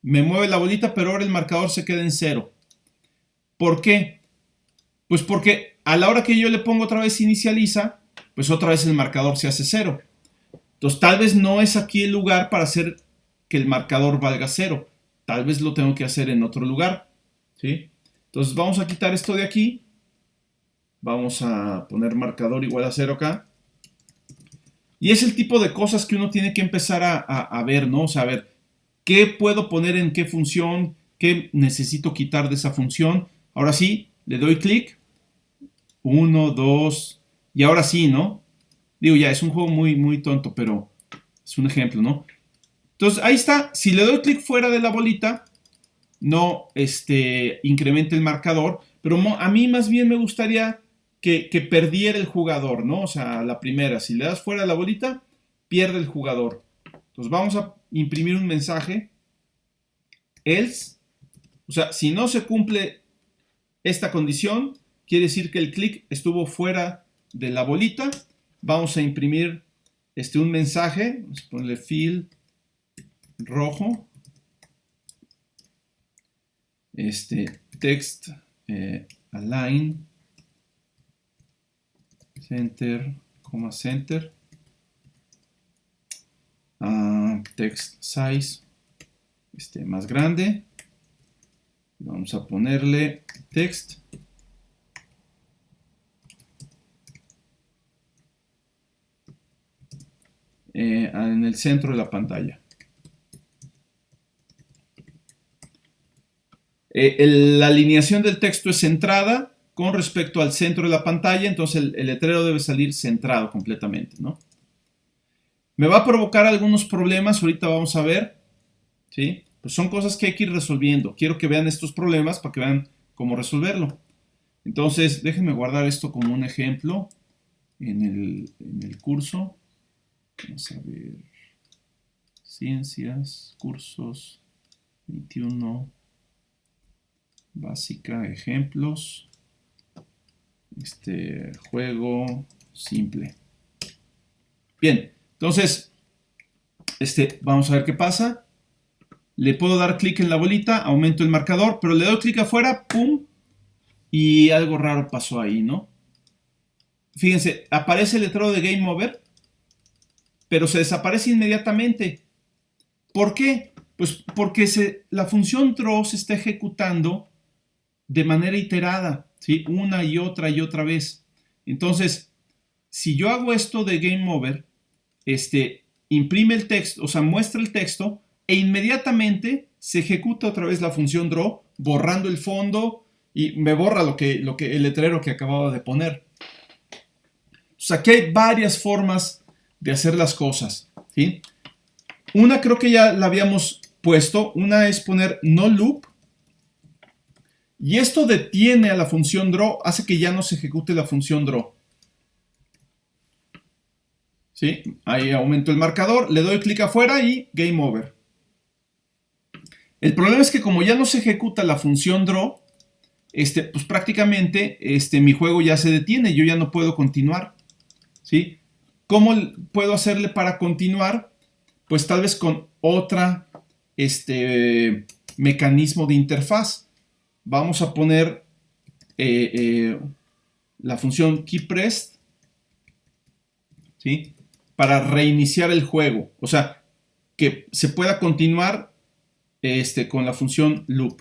me mueve la bolita, pero ahora el marcador se queda en 0. ¿Por qué? Pues porque a la hora que yo le pongo otra vez inicializa, pues otra vez el marcador se hace 0. Entonces tal vez no es aquí el lugar para hacer que el marcador valga 0. Tal vez lo tengo que hacer en otro lugar. ¿Sí? Entonces vamos a quitar esto de aquí. Vamos a poner marcador igual a 0 acá. Y es el tipo de cosas que uno tiene que empezar a ver, ¿no? O sea, a ver, ¿qué puedo poner en qué función? ¿Qué necesito quitar de esa función? Ahora sí, le doy clic. 1, 2, y ahora sí, ¿no? Digo, ya, es un juego muy, muy tonto, pero es un ejemplo, ¿no? Entonces, ahí está. Si le doy clic fuera de la bolita, no incrementa el marcador, pero a mí más bien me gustaría que perdiera el jugador, ¿no? O sea, la primera, si le das fuera la bolita, pierde el jugador. Entonces vamos a imprimir un mensaje, else, o sea, si no se cumple esta condición, quiere decir que el clic estuvo fuera de la bolita. Vamos a imprimir un mensaje, vamos a ponerle fill rojo, text align center, center, text size más grande, vamos a ponerle text en el centro de la pantalla. La alineación del texto es centrada con respecto al centro de la pantalla, entonces el letrero debe salir centrado completamente, ¿no? Me va a provocar algunos problemas, ahorita vamos a ver, ¿sí? Pues son cosas que hay que ir resolviendo. Quiero que vean estos problemas para que vean cómo resolverlo. Entonces, déjenme guardar esto como un ejemplo en el curso. Vamos a ver. Ciencias, cursos, 21, básica, ejemplos. Juego simple. Bien, entonces, vamos a ver qué pasa. Le puedo dar clic en la bolita, aumento el marcador, pero le doy clic afuera, ¡pum! Y algo raro pasó ahí, ¿no? Fíjense, aparece el letrero de Game Over, pero se desaparece inmediatamente. ¿Por qué? Pues porque la función draw se está ejecutando de manera iterada, ¿sí? Una y otra vez. Entonces, si yo hago esto de Game Over, imprime el texto, o sea, muestra el texto, e inmediatamente se ejecuta otra vez la función draw, borrando el fondo, y me borra el letrero que acababa de poner. Entonces, aquí hay varias formas de hacer las cosas, ¿sí? Una creo que ya la habíamos puesto, una es poner no loop, y esto detiene a la función draw, hace que ya no se ejecute la función draw. ¿Sí? Ahí aumento el marcador, le doy clic afuera y Game Over. El problema es que como ya no se ejecuta la función draw, pues prácticamente mi juego ya se detiene, yo ya no puedo continuar. ¿Sí? ¿Cómo puedo hacerle para continuar? Pues tal vez con otra mecanismo de interfaz. Vamos a poner la función keyPressed, ¿sí? Para reiniciar el juego. O sea, que se pueda continuar con la función loop.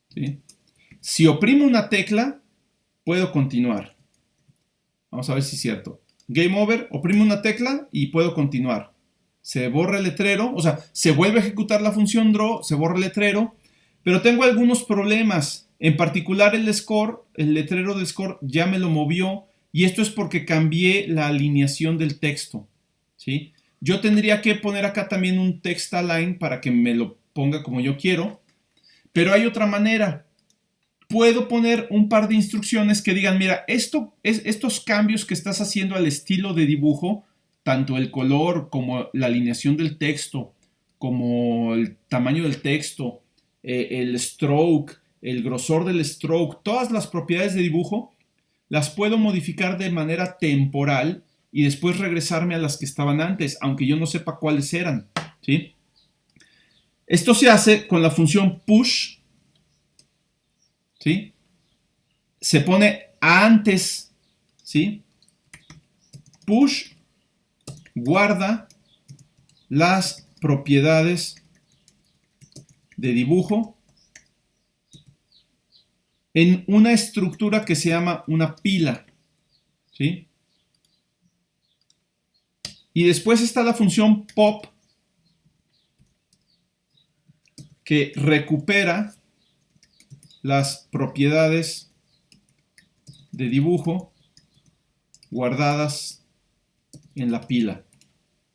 ¿Sí? Si oprimo una tecla, puedo continuar. Vamos a ver si es cierto. Game Over, oprimo una tecla y puedo continuar. Se borra el letrero, o sea, se vuelve a ejecutar la función draw, se borra el letrero, pero tengo algunos problemas. En particular el score, el letrero del score ya me lo movió, y esto es porque cambié la alineación del texto, ¿sí? Yo tendría que poner acá también un text align para que me lo ponga como yo quiero, pero hay otra manera. Puedo poner un par de instrucciones que digan, mira, estos cambios que estás haciendo al estilo de dibujo, tanto el color como la alineación del texto, como el tamaño del texto, el stroke, el grosor del stroke, todas las propiedades de dibujo, las puedo modificar de manera temporal y después regresarme a las que estaban antes, aunque yo no sepa cuáles eran, ¿sí? Esto se hace con la función push, ¿sí? Se pone antes, ¿sí? Push guarda las propiedades de dibujo en una estructura que se llama una pila, ¿sí? Y después está la función pop, que recupera las propiedades de dibujo guardadas en la pila,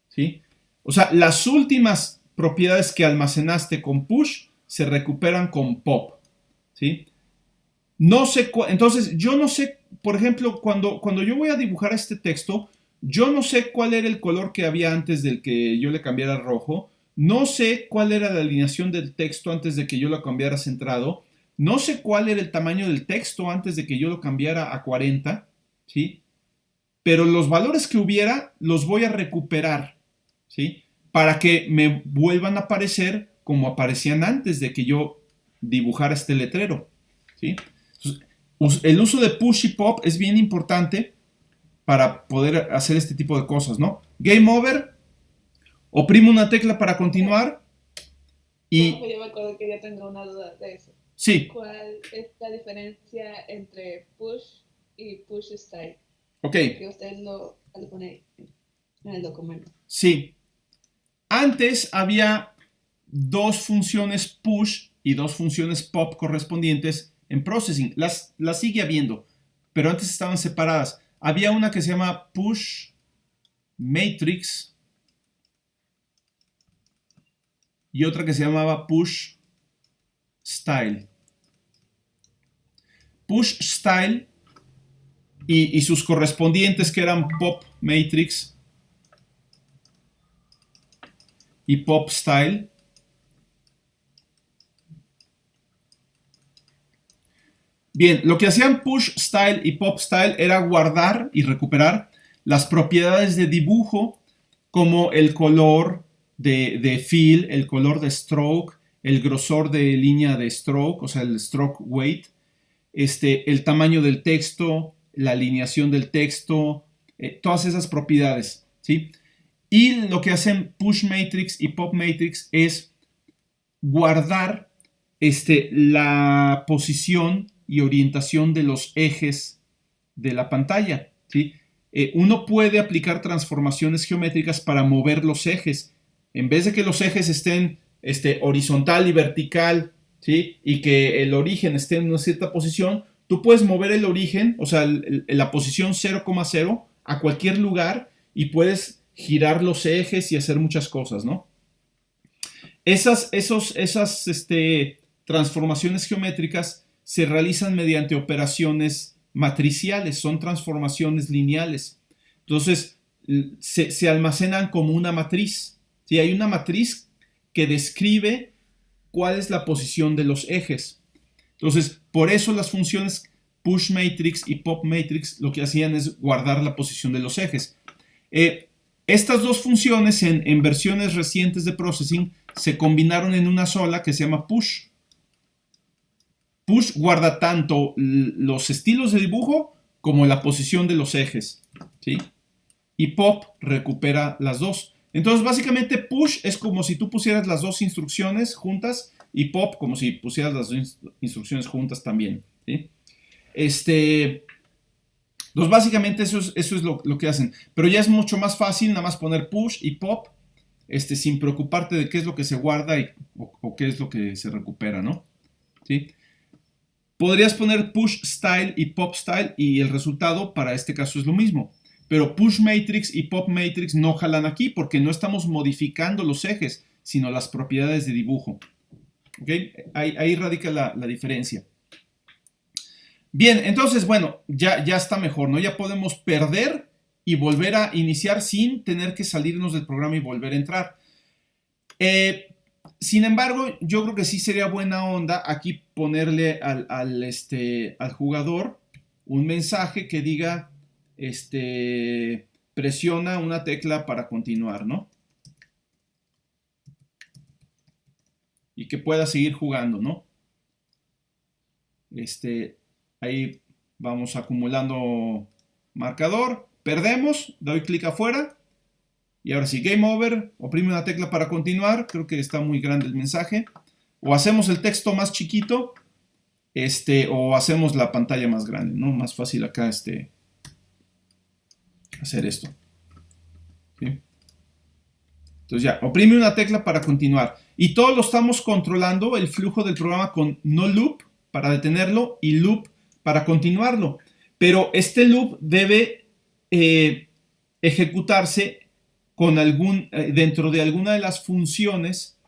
¿sí? O sea, las últimas propiedades que almacenaste con push se recuperan con pop, ¿sí? No sé, entonces yo no sé, por ejemplo, cuando yo voy a dibujar este texto, yo no sé cuál era el color que había antes del que yo le cambiara a rojo, no sé cuál era la alineación del texto antes de que yo lo cambiara a centrado, no sé cuál era el tamaño del texto antes de que yo lo cambiara a 40, ¿sí? Pero los valores que hubiera los voy a recuperar, ¿sí? Para que me vuelvan a aparecer como aparecían antes de que yo dibujara este letrero, ¿sí? Entonces, el uso de push y pop es bien importante para poder hacer este tipo de cosas, ¿no? Game over, oprimo una tecla para continuar y... Yo me acuerdo que yo tengo una duda de eso. Sí. ¿Cuál es la diferencia entre push y push style? Ok. Que usted lo pone en el documento. Sí. Antes había dos funciones push y dos funciones pop correspondientes en processing. Las sigue habiendo, pero antes estaban separadas. Había una que se llama push matrix y otra que se llamaba push style. Push style y sus correspondientes que eran pop matrix y pop style. Bien, lo que hacían push style y pop style era guardar y recuperar las propiedades de dibujo como el color de fill, el color de stroke, el grosor de línea de stroke, o sea, el stroke weight, el tamaño del texto, la alineación del texto, todas esas propiedades, ¿sí? Y lo que hacen push matrix y pop matrix es guardar la posición y orientación de los ejes de la pantalla, ¿sí? Uno puede aplicar transformaciones geométricas para mover los ejes. En vez de que los ejes estén horizontal y vertical, ¿sí? Y que el origen esté en una cierta posición, tú puedes mover el origen, o sea, la posición 0,0 a cualquier lugar y puedes girar los ejes y hacer muchas cosas, ¿no? Esas transformaciones geométricas se realizan mediante operaciones matriciales, son transformaciones lineales. Entonces, se almacenan como una matriz. ¿Sí? Hay una matriz que describe cuál es la posición de los ejes. Entonces, por eso las funciones push matrix y pop matrix lo que hacían es guardar la posición de los ejes. Estas dos funciones en versiones recientes de Processing se combinaron en una sola que se llama push. Push guarda tanto los estilos de dibujo como la posición de los ejes, ¿sí? Y pop recupera las dos. Entonces, básicamente, push es como si tú pusieras las dos instrucciones juntas y pop como si pusieras las dos instrucciones juntas también, ¿sí? Entonces, básicamente eso es lo que hacen. Pero ya es mucho más fácil nada más poner push y pop sin preocuparte de qué es lo que se guarda o qué es lo que se recupera, ¿no? ¿Sí? Podrías poner push style y pop style y el resultado para este caso es lo mismo. Pero push matrix y pop matrix no jalan aquí porque no estamos modificando los ejes, sino las propiedades de dibujo. ¿Okay? Ahí radica la diferencia. Bien, entonces, bueno, ya está mejor, ¿no? Ya podemos perder y volver a iniciar sin tener que salirnos del programa y volver a entrar. Sin embargo, yo creo que sí sería buena onda aquí ponerle al jugador un mensaje que diga, presiona una tecla para continuar, ¿no? Y que pueda seguir jugando, ¿no? Ahí vamos acumulando marcador, perdemos, doy clic afuera. Y ahora sí, game over, oprime una tecla para continuar, creo que está muy grande el mensaje. O hacemos el texto más chiquito, o hacemos la pantalla más grande, ¿no? Más fácil acá, hacer esto. ¿Sí? Entonces ya, oprime una tecla para continuar. Y todo lo estamos controlando, el flujo del programa con no loop para detenerlo y loop para continuarlo. Pero este loop debe ejecutarse con dentro de alguna de las funciones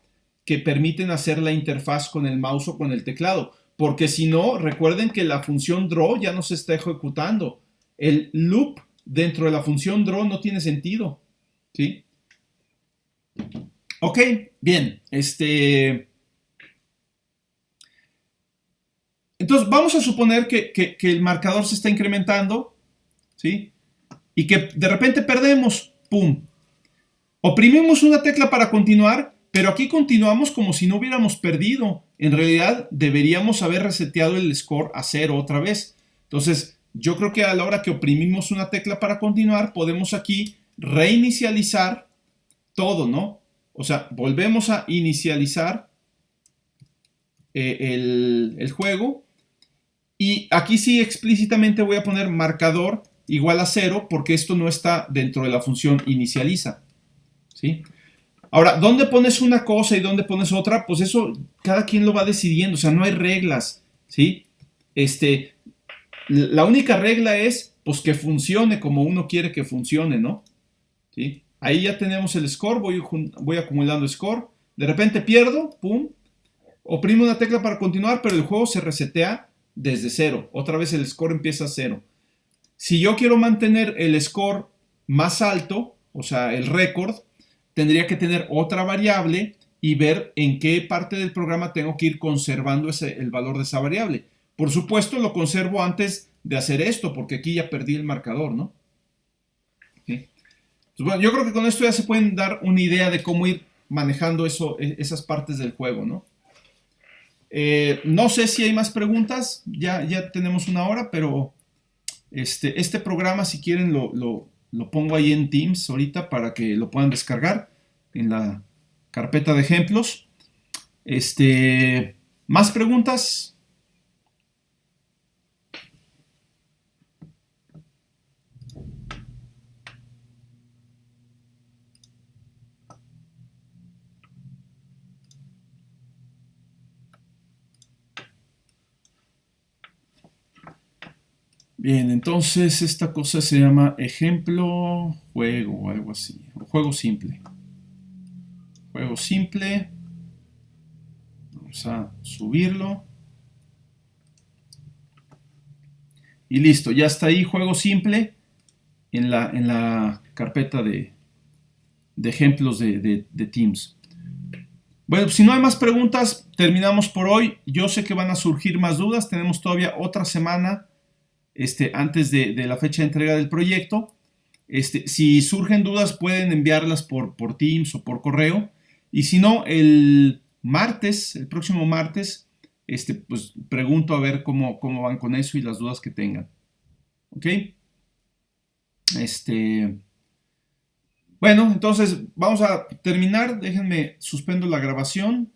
que permiten hacer la interfaz con el mouse o con el teclado. porque si no, recuerden que la función draw ya no se está ejecutando. El loop dentro de la función draw no tiene sentido, ¿sí? Ok, bien, entonces vamos a suponer que el marcador se está incrementando, ¿sí? Y que de repente perdemos, ¡pum! Oprimimos una tecla para continuar, pero aquí continuamos como si no hubiéramos perdido. En realidad deberíamos haber reseteado el score a 0 otra vez. Entonces, yo creo que a la hora que oprimimos una tecla para continuar, podemos aquí reinicializar todo, ¿no? O sea, volvemos a inicializar el juego. Y aquí sí explícitamente voy a poner marcador igual a 0 porque esto no está dentro de la función inicializa, ¿sí? Ahora, ¿dónde pones una cosa y dónde pones otra? Pues eso cada quien lo va decidiendo, o sea, no hay reglas, ¿sí? La única regla es pues que funcione como uno quiere que funcione, ¿no? ¿Sí? Ahí ya tenemos el score, voy acumulando score, de repente pierdo, pum, oprimo una tecla para continuar, pero el juego se resetea desde 0, otra vez el score empieza a 0. Si yo quiero mantener el score más alto, o sea, el récord, tendría que tener otra variable y ver en qué parte del programa tengo que ir conservando el valor de esa variable. Por supuesto, lo conservo antes de hacer esto, porque aquí ya perdí el marcador, ¿no? ¿Sí? Pues bueno, yo creo que con esto ya se pueden dar una idea de cómo ir manejando esas partes del juego, ¿no? No sé si hay más preguntas, ya tenemos una hora, pero este programa, si quieren, lo pongo ahí en Teams ahorita para que lo puedan descargar en la carpeta de ejemplos. ¿Más preguntas? Bien, entonces esta cosa se llama ejemplo juego o algo así, o juego simple. Juego simple. Vamos a subirlo. Y listo, ya está ahí juego simple en la carpeta de ejemplos de Teams. Bueno, si no hay más preguntas, terminamos por hoy. Yo sé que van a surgir más dudas. Tenemos todavía otra semana antes de la fecha de entrega del proyecto. Si surgen dudas, pueden enviarlas por Teams o por correo. Y si no, el próximo martes, pues pregunto a ver cómo van con eso y las dudas que tengan. ¿Ok? Bueno, entonces vamos a terminar. Déjenme suspendo la grabación.